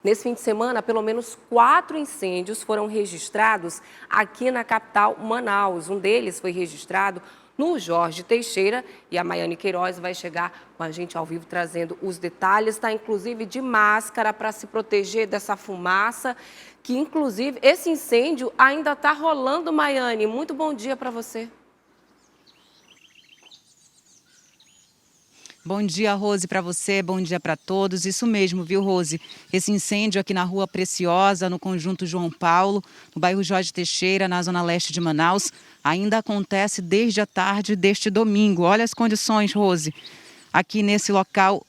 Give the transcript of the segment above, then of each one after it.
Nesse fim de semana, pelo menos 4 incêndios foram registrados aqui na capital, Manaus. Um deles foi registrado no Jorge Teixeira e a Maiane Queiroz vai chegar com a gente ao vivo trazendo os detalhes. Está inclusive de máscara para se proteger dessa fumaça, que inclusive esse incêndio ainda está rolando, Maiane. Muito bom dia para você. Bom dia, Rose, para você, bom dia para todos. Isso mesmo, viu, Rose? Esse incêndio aqui na Rua Preciosa, no Conjunto João Paulo, no bairro Jorge Teixeira, na zona leste de Manaus, ainda acontece desde a tarde deste domingo. Olha as condições, Rose. Aqui nesse local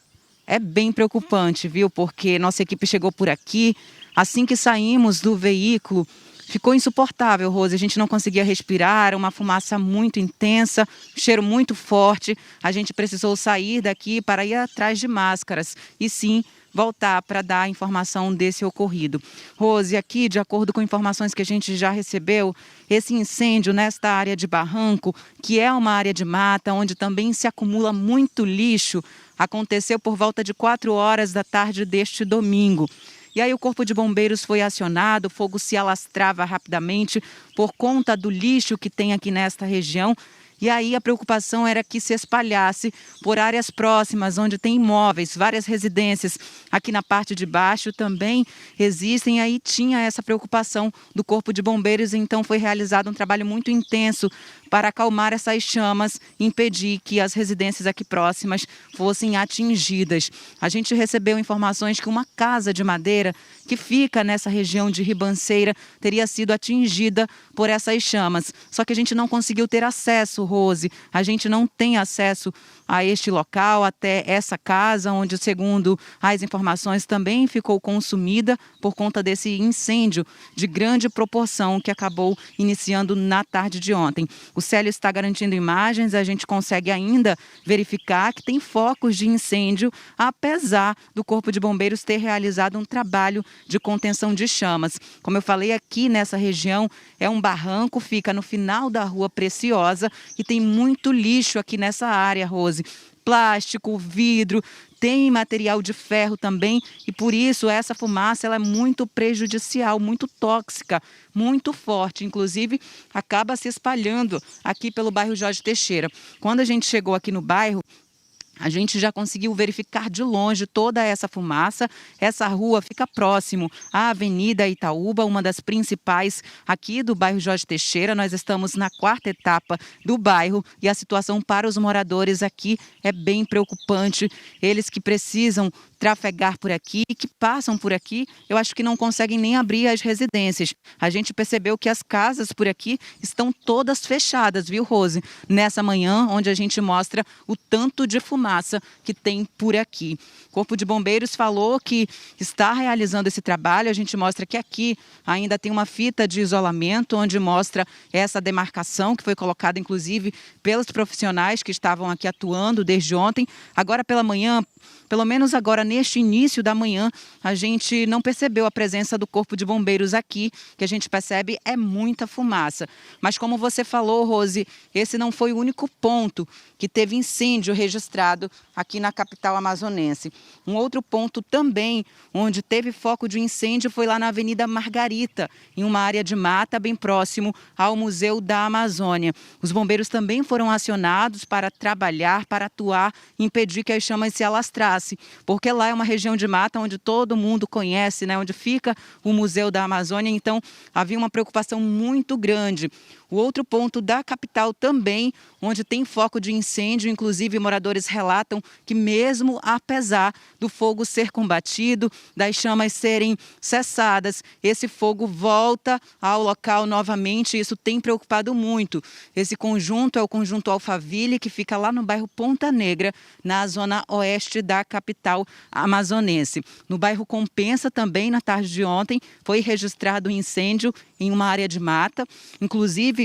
é bem preocupante, viu? Porque nossa equipe chegou por aqui, assim que saímos do veículo, ficou insuportável, Rose. A gente não conseguia respirar, uma fumaça muito intensa, cheiro muito forte. A gente precisou sair daqui para ir atrás de máscaras e sim voltar para dar a informação desse ocorrido. Rose, aqui, de acordo com informações que a gente já recebeu, esse incêndio nesta área de barranco, que é uma área de mata, onde também se acumula muito lixo, aconteceu por volta de 4 horas da tarde deste domingo. E aí o Corpo de Bombeiros foi acionado, o fogo se alastrava rapidamente por conta do lixo que tem aqui nesta região. E aí a preocupação era que se espalhasse por áreas próximas, onde tem imóveis, várias residências. Aqui na parte de baixo também existem, aí tinha essa preocupação do Corpo de Bombeiros, então foi realizado um trabalho muito intenso para acalmar essas chamas e impedir que as residências aqui próximas fossem atingidas. A gente recebeu informações que uma casa de madeira que fica nessa região de Ribanceira teria sido atingida por essas chamas. Só que a gente não conseguiu ter acesso, Rose. A gente não tem acesso a este local, até essa casa, onde, segundo as informações, também ficou consumida por conta desse incêndio de grande proporção que acabou iniciando na tarde de ontem. O Célio está garantindo imagens, a gente consegue ainda verificar que tem focos de incêndio, apesar do Corpo de Bombeiros ter realizado um trabalho de contenção de chamas. Como eu falei, aqui nessa região é um barranco, fica no final da Rua Preciosa e tem muito lixo aqui nessa área, Rose. Plástico, vidro, tem material de ferro também e por isso essa fumaça ela é muito prejudicial, muito tóxica, muito forte. Inclusive acaba se espalhando aqui pelo bairro Jorge Teixeira. Quando a gente chegou aqui no bairro, a gente já conseguiu verificar de longe toda essa fumaça. Essa rua fica próximo à Avenida Itaúba, uma das principais aqui do bairro Jorge Teixeira. Nós estamos na 4ª etapa do bairro e a situação para os moradores aqui é bem preocupante. Eles que precisam trafegar por aqui, que passam por aqui, eu acho que não conseguem nem abrir as residências. A gente percebeu que as casas por aqui estão todas fechadas, viu, Rose? Nessa manhã, onde a gente mostra o tanto de fumaça que tem por aqui. O Corpo de Bombeiros falou que está realizando esse trabalho. A gente mostra que aqui ainda tem uma fita de isolamento, onde mostra essa demarcação que foi colocada, inclusive, pelos profissionais que estavam aqui atuando desde ontem. Agora pela manhã, pelo menos agora neste início da manhã, a gente não percebeu a presença do Corpo de Bombeiros aqui, que a gente percebe é muita fumaça. Mas como você falou, Rose, esse não foi o único ponto que teve incêndio registrado aqui na capital amazonense. Um outro ponto também, onde teve foco de incêndio, foi lá na Avenida Margarita, em uma área de mata bem próximo ao Museu da Amazônia. Os bombeiros também foram acionados para trabalhar, para atuar e impedir que as chamas se alastrassem, porque lá é uma região de mata onde todo mundo conhece, né, onde fica o Museu da Amazônia, então havia uma preocupação muito grande. O outro ponto da capital também, onde tem foco de incêndio, inclusive moradores relatam que mesmo apesar do fogo ser combatido, das chamas serem cessadas, esse fogo volta ao local novamente e isso tem preocupado muito. Esse conjunto é o conjunto Alphaville, que fica lá no bairro Ponta Negra, na zona oeste da capital amazonense. No bairro Compensa também, na tarde de ontem, foi registrado um incêndio em uma área de mata, inclusive.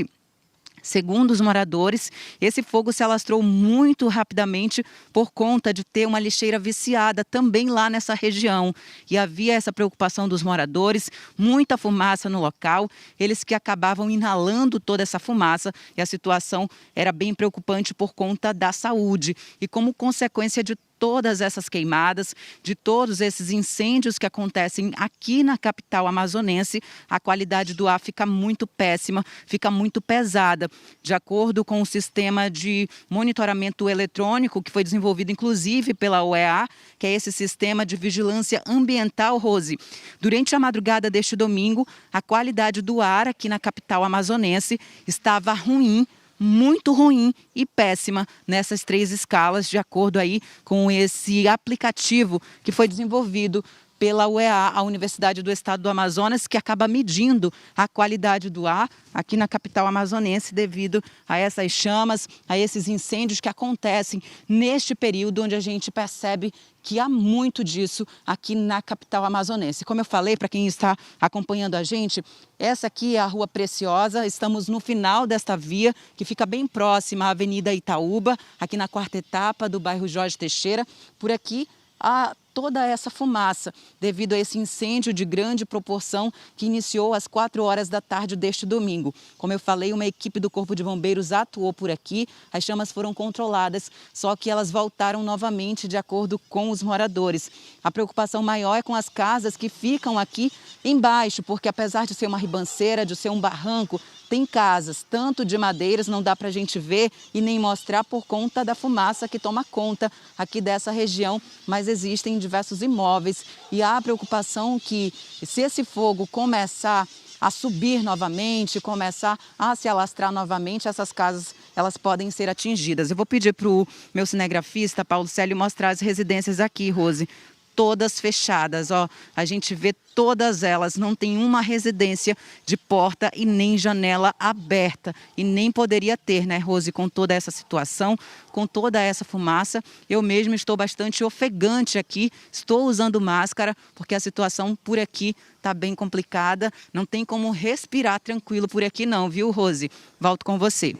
Segundo os moradores, esse fogo se alastrou muito rapidamente por conta de ter uma lixeira viciada também lá nessa região. E havia essa preocupação dos moradores, muita fumaça no local, eles que acabavam inalando toda essa fumaça e a situação era bem preocupante por conta da saúde. E como consequência de todas essas queimadas, de todos esses incêndios que acontecem aqui na capital amazonense, a qualidade do ar fica muito péssima, fica muito pesada. De acordo com o sistema de monitoramento eletrônico que foi desenvolvido inclusive pela OEA, que é esse sistema de vigilância ambiental, Rose, durante a madrugada deste domingo, a qualidade do ar aqui na capital amazonense estava ruim, muito ruim e péssima nessas 3 escalas, de acordo aí com esse aplicativo que foi desenvolvido pela UEA, a Universidade do Estado do Amazonas, que acaba medindo a qualidade do ar aqui na capital amazonense devido a essas chamas, a esses incêndios que acontecem neste período onde a gente percebe que há muito disso aqui na capital amazonense. Como eu falei, para quem está acompanhando a gente, essa aqui é a Rua Preciosa, estamos no final desta via, que fica bem próxima à Avenida Itaúba, aqui na 4ª etapa do bairro Jorge Teixeira. Por aqui, há toda essa fumaça devido a esse incêndio de grande proporção que iniciou às 4 horas da tarde deste domingo. Como eu falei, uma equipe do Corpo de Bombeiros atuou por aqui, as chamas foram controladas, só que elas voltaram novamente de acordo com os moradores. A preocupação maior é com as casas que ficam aqui embaixo, porque apesar de ser uma ribanceira, de ser um barranco, tem casas, tanto de madeiras, não dá para a gente ver e nem mostrar por conta da fumaça que toma conta aqui dessa região, mas existem diversos imóveis e há a preocupação que se esse fogo começar a subir novamente, começar a se alastrar novamente, essas casas elas podem ser atingidas. Eu vou pedir para o meu cinegrafista, Paulo Célio, mostrar as residências aqui, Rose. Todas fechadas, ó, a gente vê todas elas, não tem uma residência de porta e nem janela aberta, e nem poderia ter, né, Rose, com toda essa situação, com toda essa fumaça. Eu mesmo estou bastante ofegante aqui, estou usando máscara, porque a situação por aqui está bem complicada, não tem como respirar tranquilo por aqui não, viu, Rose? Volto com você.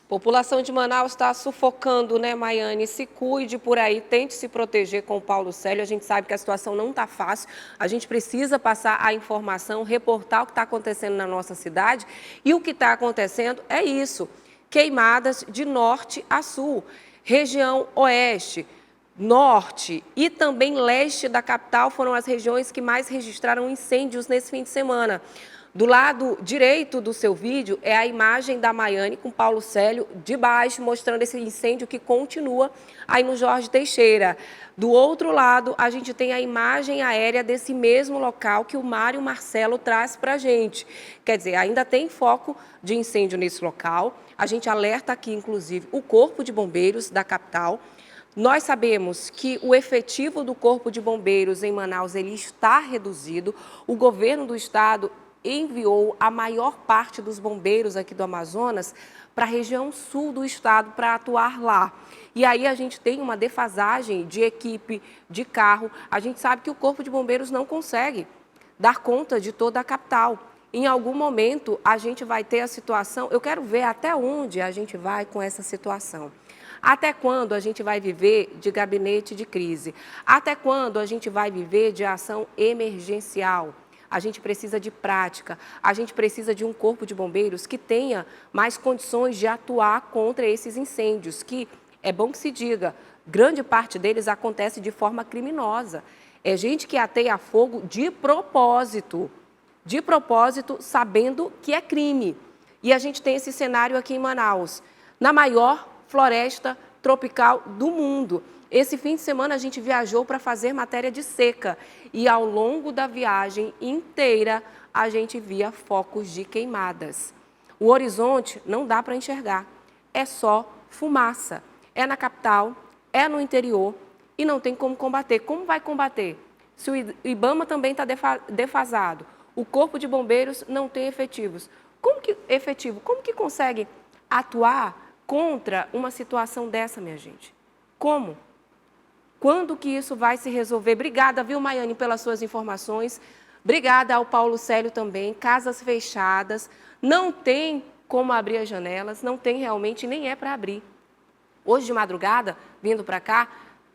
População de Manaus está sufocando, né, Maiane? Se cuide por aí, tente se proteger com o Paulo Célio. A gente sabe que a situação não está fácil. A gente precisa passar a informação, reportar o que está acontecendo na nossa cidade. E o que está acontecendo é isso: queimadas de norte a sul, região oeste, norte e também leste da capital foram as regiões que mais registraram incêndios nesse fim de semana. Do lado direito do seu vídeo é a imagem da Maiane com Paulo Célio de baixo, mostrando esse incêndio que continua aí no Jorge Teixeira. Do outro lado, a gente tem a imagem aérea desse mesmo local que o Mário Marcelo traz para a gente. Quer dizer, ainda tem foco de incêndio nesse local. A gente alerta aqui, inclusive, o Corpo de Bombeiros da capital. Nós sabemos que o efetivo do Corpo de Bombeiros em Manaus ele está reduzido. O governo do estado enviou a maior parte dos bombeiros aqui do Amazonas para a região sul do estado para atuar lá. E aí a gente tem uma defasagem de equipe, de carro. A gente sabe que o Corpo de Bombeiros não consegue dar conta de toda a capital. Em algum momento a gente vai ter a situação, eu quero ver até onde a gente vai com essa situação. Até quando a gente vai viver de gabinete de crise? Até quando a gente vai viver de ação emergencial? A gente precisa de prática, a gente precisa de um corpo de bombeiros que tenha mais condições de atuar contra esses incêndios, que, é bom que se diga, grande parte deles acontece de forma criminosa. É gente que ateia fogo de propósito, sabendo que é crime. E a gente tem esse cenário aqui em Manaus, na maior floresta tropical do mundo. Esse fim de semana a gente viajou para fazer matéria de seca e ao longo da viagem inteira a gente via focos de queimadas. O horizonte não dá para enxergar, é só fumaça. É na capital, é no interior e não tem como combater. Como vai combater? Se o IBAMA também está defasado, o Corpo de Bombeiros não tem efetivos. Como que consegue atuar contra uma situação dessa, minha gente? Como? Quando que isso vai se resolver? Obrigada, viu, Maiane, pelas suas informações. Obrigada ao Paulo Célio também. Casas fechadas, não tem como abrir as janelas, não tem realmente, nem é para abrir. Hoje de madrugada, vindo para cá,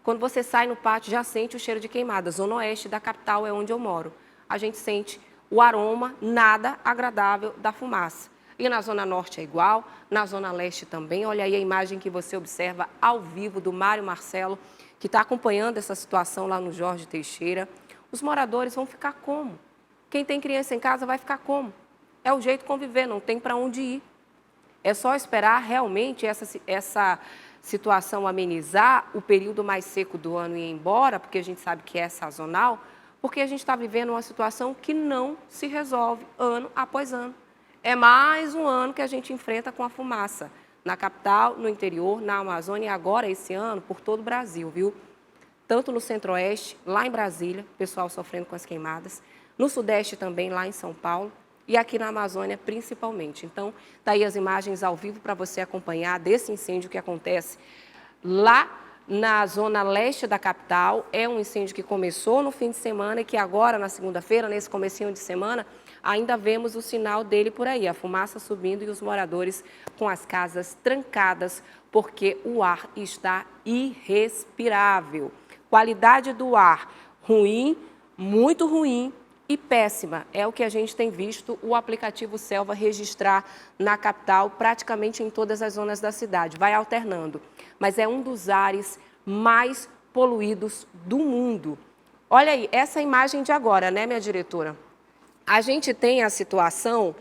quando você sai no pátio, já sente o cheiro de queimada. Zona oeste da capital é onde eu moro. A gente sente o aroma nada agradável da fumaça. E na Zona Norte é igual, na Zona Leste também. Olha aí a imagem que você observa ao vivo do Mário Marcelo, que está acompanhando essa situação lá no Jorge Teixeira. Os moradores vão ficar como? Quem tem criança em casa vai ficar como? É o jeito de conviver, não tem para onde ir. É só esperar realmente essa situação amenizar, o período mais seco do ano e ir embora, porque a gente sabe que é sazonal, porque a gente está vivendo uma situação que não se resolve ano após ano. É mais um ano que a gente enfrenta com a fumaça, na capital, no interior, na Amazônia e agora, esse ano, por todo o Brasil, viu? Tanto no Centro-Oeste, lá em Brasília, pessoal sofrendo com as queimadas, no Sudeste também, lá em São Paulo, e aqui na Amazônia principalmente. Então, tá aí as imagens ao vivo para você acompanhar desse incêndio que acontece lá na zona leste da capital. É um incêndio que começou no fim de semana e que agora, na segunda-feira, nesse comecinho de semana, ainda vemos o sinal dele por aí, a fumaça subindo e os moradores com as casas trancadas, porque o ar está irrespirável. Qualidade do ar ruim, muito ruim, e péssima. É o que a gente tem visto o aplicativo Selva registrar na capital, praticamente em todas as zonas da cidade. Vai alternando, mas é um dos ares mais poluídos do mundo. Olha aí, essa imagem de agora, né, minha diretora? A gente tem a situação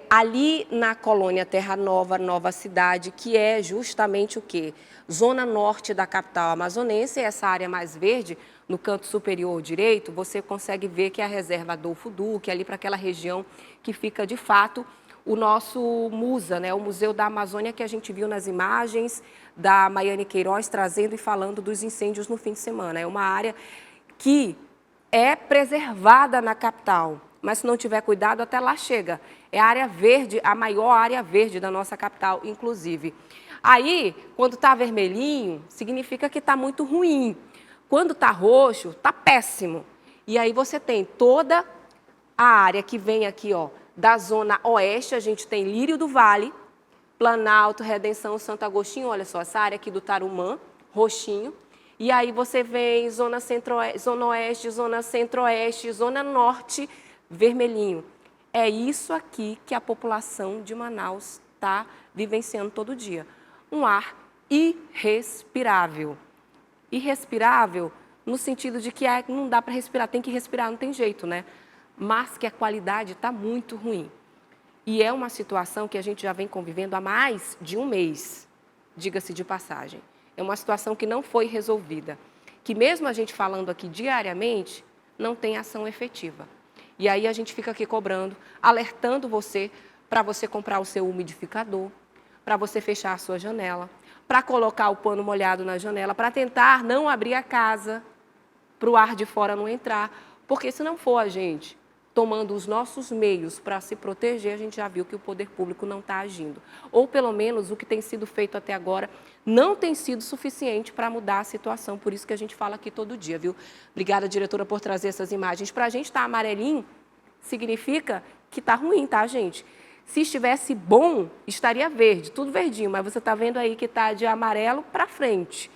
ali na colônia Terra Nova, Nova Cidade, que é justamente o quê? Zona norte da capital amazonense, essa área mais verde, no canto superior direito, você consegue ver que é a reserva Adolfo Duque, ali para aquela região que fica, de fato, o nosso MUSA, né? O Museu da Amazônia, que a gente viu nas imagens da Maiane Queiroz trazendo e falando dos incêndios no fim de semana. É uma área que é preservada na capital, mas se não tiver cuidado, até lá chega. É a área verde, a maior área verde da nossa capital, inclusive. Aí, quando está vermelhinho, significa que está muito ruim. Quando está roxo, está péssimo. E aí você tem toda a área que vem aqui, ó, da zona oeste, a gente tem Lírio do Vale, Planalto, Redenção, Santo Agostinho, olha só, essa área aqui do Tarumã, roxinho. E aí você vem zona oeste, zona centro-oeste, zona norte, vermelhinho. É isso aqui que a população de Manaus está vivenciando todo dia. Um ar irrespirável. Irrespirável no sentido de que não dá para respirar, tem que respirar, não tem jeito, né? Mas que a qualidade está muito ruim. E é uma situação que a gente já vem convivendo há mais de um mês, diga-se de passagem. É uma situação que não foi resolvida, que mesmo a gente falando aqui diariamente, não tem ação efetiva. E aí a gente fica aqui cobrando, alertando você para você comprar o seu umidificador, para você fechar a sua janela, para colocar o pano molhado na janela, para tentar não abrir a casa, para o ar de fora não entrar, porque se não for a gente tomando os nossos meios para se proteger, a gente já viu que o poder público não está agindo. Ou pelo menos o que tem sido feito até agora não tem sido suficiente para mudar a situação, por isso que a gente fala aqui todo dia, viu? Obrigada, diretora, por trazer essas imagens. Para a gente estar amarelinho, significa que está ruim, tá, gente? Se estivesse bom, estaria verde, tudo verdinho, mas você está vendo aí que está de amarelo para frente.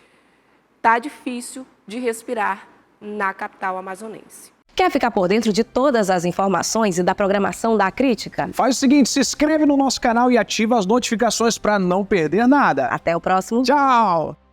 Está difícil de respirar na capital amazonense. Quer ficar por dentro de todas as informações e da programação da Crítica? Faz o seguinte, se inscreve no nosso canal e ativa as notificações para não perder nada. Até o próximo. Tchau!